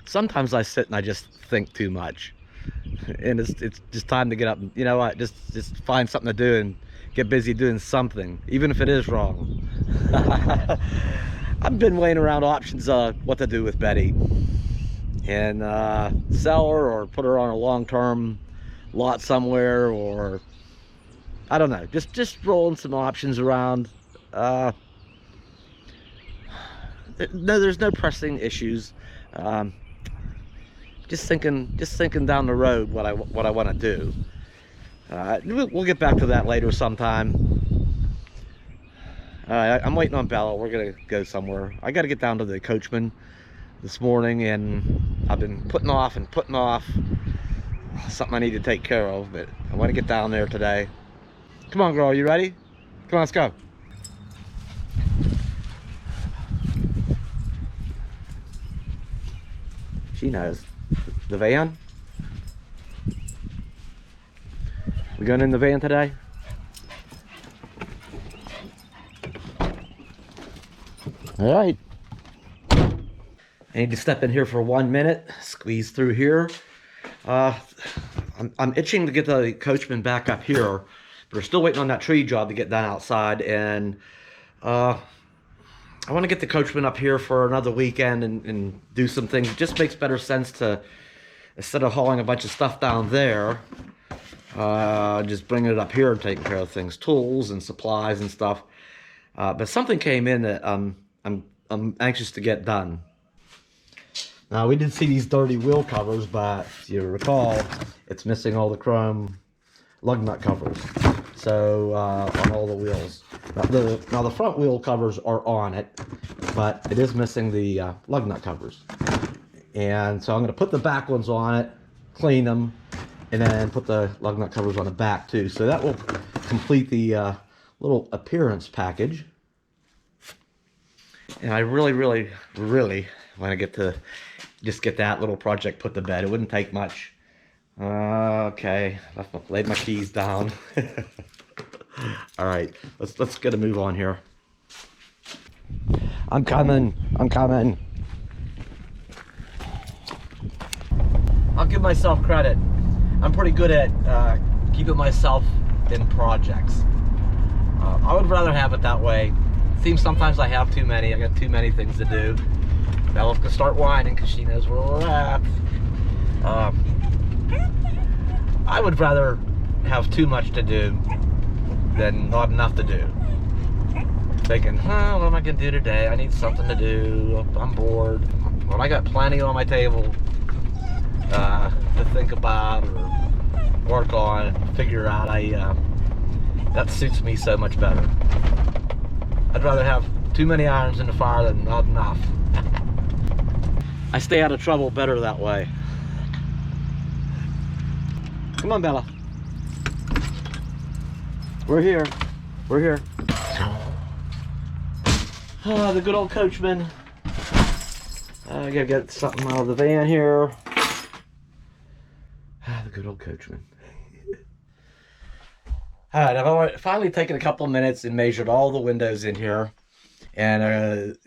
sometimes I sit and I just think too much, and it's just time to get up and, you know what, just find something to do and get busy doing something, even if it is wrong. I've been weighing around options what to do with Betty, and sell her or put her on a long-term lot somewhere, or I don't know, just rolling some options around. No, there's no pressing issues. Um, just thinking down the road what I want to do. We'll get back to that later sometime. I'm waiting on Bella. We're gonna go somewhere. I got to get down to the Coachmen this morning, and I've been putting off something I need to take care of, but I want to get down there today. Come on, girl, you ready? Come on, let's go. She knows. The van? We going in the van today? All right. I need to step in here for 1 minute, squeeze through here. I'm itching to get the Coachmen back up here, but we're still waiting on that tree job to get done outside, and I want to get the Coachmen up here for another weekend and do some things. It just makes better sense to, instead of hauling a bunch of stuff down there, just bringing it up here and taking care of things, tools and supplies and stuff. But something came in that I'm anxious to get done. Now, we did see these dirty wheel covers, but if you recall, it's missing all the chrome lug nut covers. So on all the wheels. Now the front wheel covers are on it, but it is missing the lug nut covers. And so I'm going to put the back ones on it, clean them, and then put the lug nut covers on the back too. So that will complete the little appearance package. And I really want to get that little project put to bed. It wouldn't take much. Okay, laid my keys down. All right, let's get a move on here. I'm coming. I'll give myself credit. I'm pretty good at keeping myself in projects. I would rather have it that way. Seems sometimes I have too many. I got too many things to do. Bella's gonna start whining because she knows where we're at. I would rather have too much to do than not enough to do. Thinking, what am I gonna do today? I need something to do. I'm bored. When I got plenty on my table to think about or work on, figure out, that suits me so much better. I'd rather have too many irons in the fire than not enough. I stay out of trouble better that way. Come on, Bella. We're here. Oh, the good old Coachmen. I gotta get something out of the van here. The good old Coachmen. All right, I've finally taken a couple of minutes and measured all the windows in here, and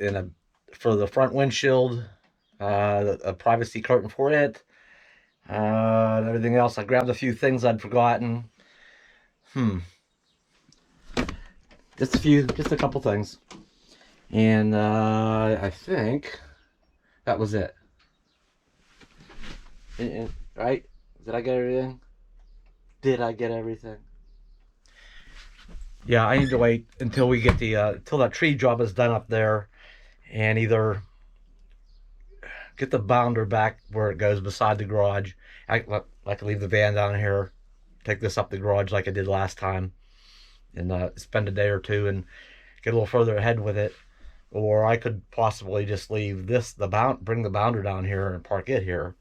for the front windshield, a privacy curtain for it, and everything else. I grabbed a few things I'd forgotten. Just a couple things, and I think that was it. Right? Did I get everything? Yeah, I need to wait until we get until that tree job is done up there, and either get the bounder back where it goes beside the garage. I can leave the van down here, take this up the garage like I did last time, and spend a day or two and get a little further ahead with it. Or I could possibly just leave bring the bounder down here and park it here,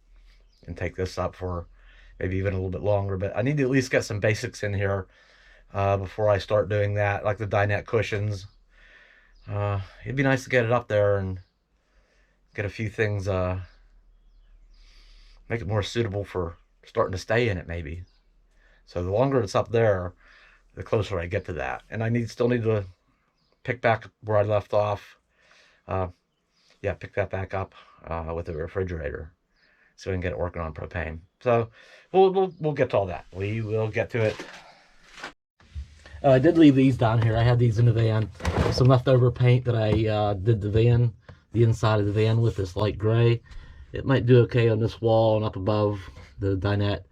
and take this up for maybe even a little bit longer. But I need to at least get some basics in here before I start doing that, like the dinette cushions. It'd be nice to get it up there and get a few things, make it more suitable for starting to stay in it maybe. So the longer it's up there, the closer I get to that. And I still need to pick back where I left off. Pick that back up with the refrigerator. so we can get it working on propane. So we'll get to all that. We will get to it. I did leave these down here. I had these in the van. Some leftover paint that I did the inside of the van with, this light gray. It might do okay on this wall and up above the dinette.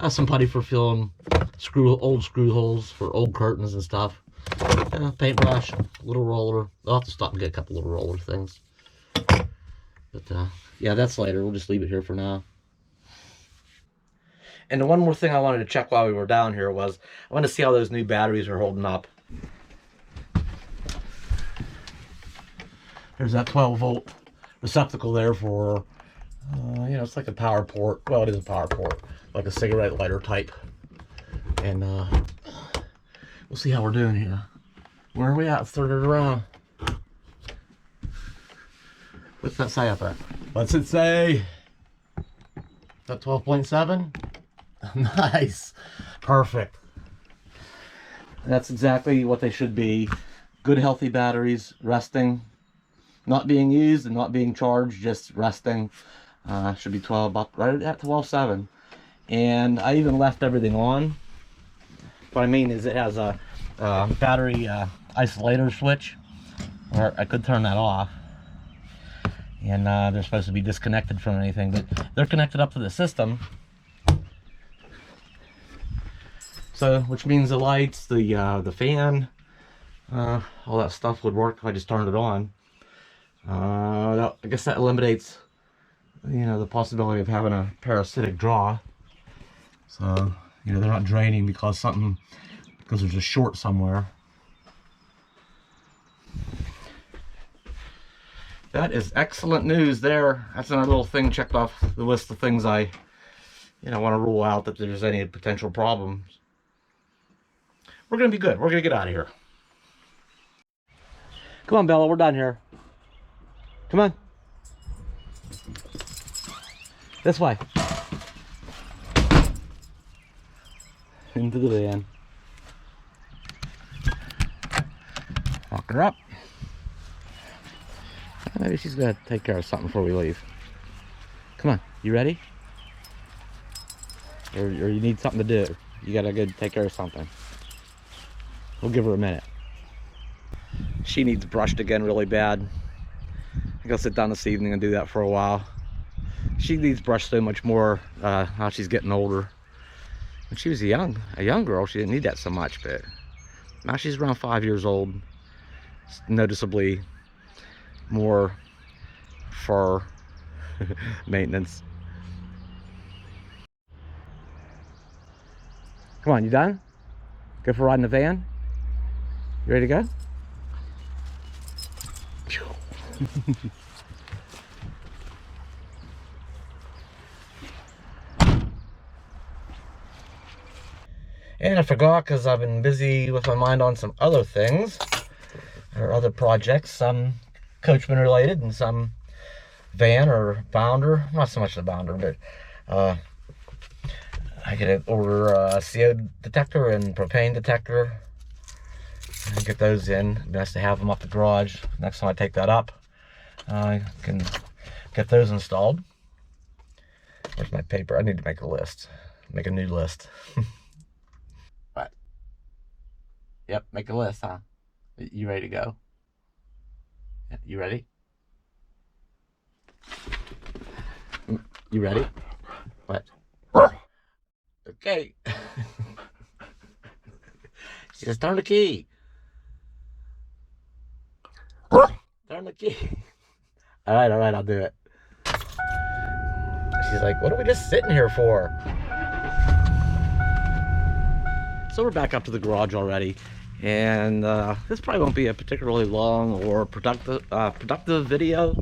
Some putty for filling old screw holes for old curtains and stuff. Paintbrush, little roller. I'll have to stop and get a couple little roller things. But yeah, that's later. We'll just leave it here for now. And the one more thing I wanted to check while we were down here was I wanted to see how those new batteries are holding up. There's that 12-volt receptacle there for, you know, it's like a power port. Well, it is a power port, like a cigarette lighter type. And we'll see how we're doing here. Where are we at? Let's turn it around. What's that say up there? What's it say? Is that 12.7? Nice. Perfect. That's exactly what they should be. Good, healthy batteries, resting. Not being used and not being charged, just resting. Should be 12, about right at 12.7. And I even left everything on. What I mean is it has a battery isolator switch, or I could turn that off. And they're supposed to be disconnected from anything, but they're connected up to the system. So, which means the lights, the fan, all that stuff would work if I just turned it on. I guess that eliminates, you know, the possibility of having a parasitic draw. So, you know, they're not draining because there's a short somewhere. That is excellent news there. That's another little thing checked off the list of things I, you know, want to rule out that there's any potential problems. We're going to be good. We're going to get out of here. Come on, Bella. We're done here. Come on. This way. Into the van. Lock her up. Maybe she's going to take care of something before we leave. Come on. You ready? Or you need something to do. You got to go take care of something. We'll give her a minute. She needs brushed again really bad. I think I'll sit down this evening and do that for a while. She needs brushed so much more now she's getting older. When she was a young girl, she didn't need that so much, but now she's around 5 years old. It's noticeably more fur maintenance. Come on, you done? Go for a ride in the van? You ready to go? And I forgot, because I've been busy with my mind on some other things, or other projects, some Coachmen related and some van or bounder. Not so much the bounder, but I gotta order a CO detector and propane detector and get those in. It'd be nice to have them up the garage. Next time I take that up, I can get those installed. Where's my paper? I need to make a list. Make a new list. What? Yep, make a list, huh? You ready to go? You ready? You ready? What? Okay. Just turn the key. Turn the key. All right, I'll do it. She's like, what are we just sitting here for? So we're back up to the garage already, and this probably won't be a particularly long or productive video.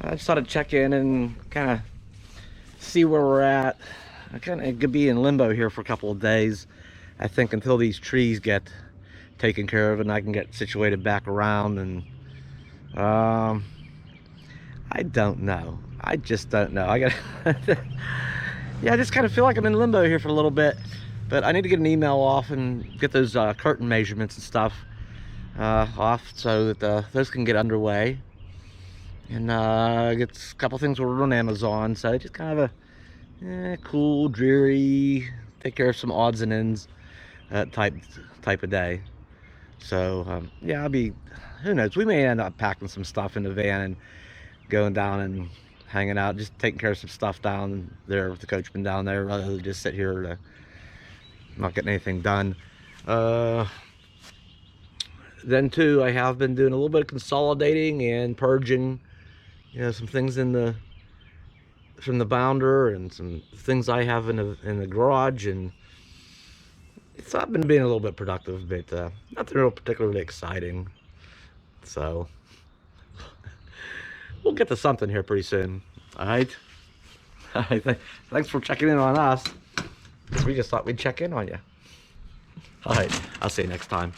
I just thought I'd check in and kind of see where we're at. I kind of could be in limbo here for a couple of days, I think, until these trees get taken care of and I can get situated back around. And I don't know. I just don't know. I got yeah, I just kind of feel like I'm in limbo here for a little bit, but I need to get an email off and get those curtain measurements and stuff off so that those can get underway. And get a couple things ordered on Amazon. So just kind of a cool, dreary, take care of some odds and ends type of day. So yeah, who knows, we may end up packing some stuff in the van and going down and hanging out, just taking care of some stuff down there with the coachman down there, rather than just sit here not getting anything done. Then too, I have been doing a little bit of consolidating and purging, some things from the bounder and some things I have in the garage, and I've been being a little bit productive, but nothing real particularly exciting. So we'll get to something here pretty soon. All right. Thanks for checking in on us. We just thought we'd check in on you. All right. I'll see you next time.